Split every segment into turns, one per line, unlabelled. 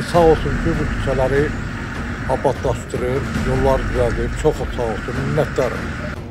Sağ olsun ki bu küçələri abadlaşdırır, yollar düzəldir. Çox sağ olsun, minnətdarım.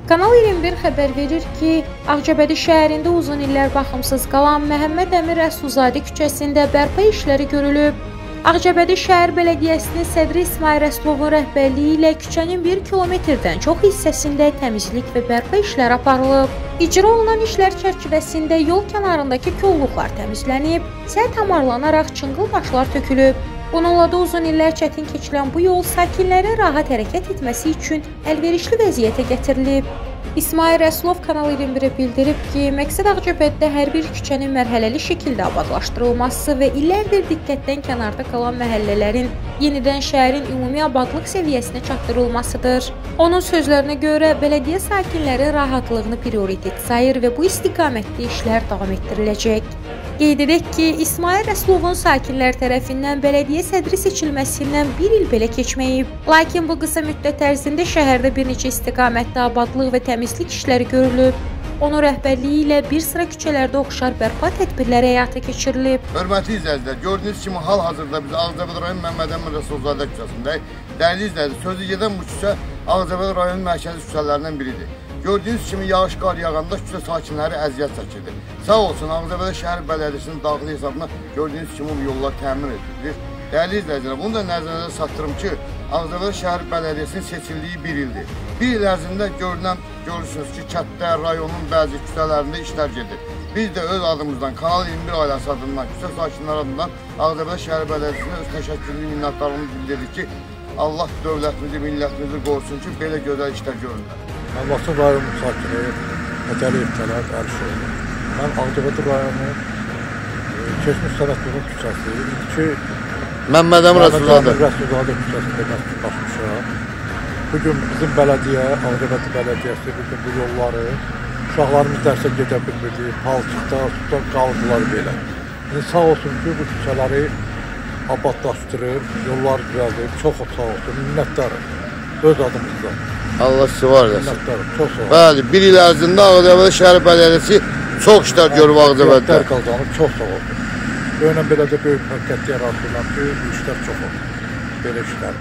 Kanal 21 xəbər verir ki, Ağcabədi şəhərində uzun illər baxımsız qalan Məhəmməd Əmir Rəsulzadə küçəsində bərpa işləri görülüb. Ağcabədi şəhər bələdiyyəsinin sədri İsmail Rəsulovun rəhbərliyi ilə küçənin 1 kilometrdən çox hissəsində təmizlik və bərpa işləri aparılıb. İcra olunan işlər çərçivəsində yol kənarındakı kolluqlar təmizlənib, səth hamarlanaraq çınqıl daşlar tökülüb. Bununla da uzun illər çətin keçilən bu yol sakinlərin rahat hərəkət etməsi üçün əlverişli vəziyyətə gətirilib. İsmail Rəsulov Kanal 21-ə bildirib ki, məqsəd Ağcabədidə hər bir küçənin mərhələli şəkildə abadlaşdırılması və illərdir diqqətdən kənarda qalan məhəllələrin yenidən şəhərin ümumi abadlıq səviyyəsinə çatdırılmasıdır. Onun sözlərinə görə, bələdiyyə sakinlərin rahatlığını prioritet sayır və bu istiqamətdə işlər davam etdiriləcək. Qeyd edək ki, İsmail Rəsulovun sakinlər tərəfindən bələdiyyə sədri seçilməsindən 1 il belə keçməyib. Lakin bu qısa müddət ərzində şəhərdə bir neçə istiqamətdə abadlıq və təmizlik işləri görülüb. Onun rəhbərliyi ilə bir sıra küçələrdə oxşar bərpa tədbirləri həyata keçirilib.
Hörmətli izləyicilər, gördüyünüz kimi hal-hazırda biz Ağcabədi rayon Məhəmməd Əmir Rəsulzadə küçəsindəyik. Dəyərli izləyicilər, sözü gedən bu küçə Ağcabədi rayonun mərkəzi küçələrindən biridir. Gördüyünüz kimi yağış qar yağanda küçə sakinləri əziyyət çəkirdi. Sağ olsun Ağcabədi şəhər bələdiyyəsinin daxili hesabına gördüyünüz kimi bu yollar təmin edilir. Dəyərli izləyicilər, bunu da nəzərdə çatdırım ki, Ağcabədi şəhər bələdiyyəsinin seçildiyi 1 ildir. 1 il ərzində görürsünüz ki, kənddə, rayonun bəzi küçələrində işlər gedir. Biz də öz adımızdan, Kanal 21 ailəsi adından, küçə sakinləri adından Ağcabədi şəhər bələdiyyəsinə öz təşəkkürlü minnətdarlığımızı bildiririk ki, Allah dövlətimizi, millətimizi qorusun ki, belə gözəl işlər görürlər.
Mən Laçın rayonu sakini Ətəliyev Tələb Əlişoğlu. Mən Ağcabədi rayonu keçmiş sənətliğin küçəsi, indiki
Məhəmməd Əmir Rəsulzadə
küçəsində məskunlaşmışam. Bugün bizim bələdiyyə, Ağcabədi bələdiyyəsi bugün bu yolları uşaqlarımız dərsə gedə bilmirdi, palçıqda, sudan qalırdılar belə. Sağ olsun ki, bu küçələri abadlaşdırır, yollar düzəldir. Çox sağ olsun, minnətdarım öz adımızdan.
Allah sizi var eləsin.
Minnətdarım, çox sağ olun.
Bəli, 1 il ərzində Ağcabədi şəhər bələdiyyəsi çox işlər görüb Ağcabədidə.
Qazanıb, çox sağ olun. Böylə belə də böyük məqsədli yaratdılar ki, bu işlər çox olur. Belə işlər.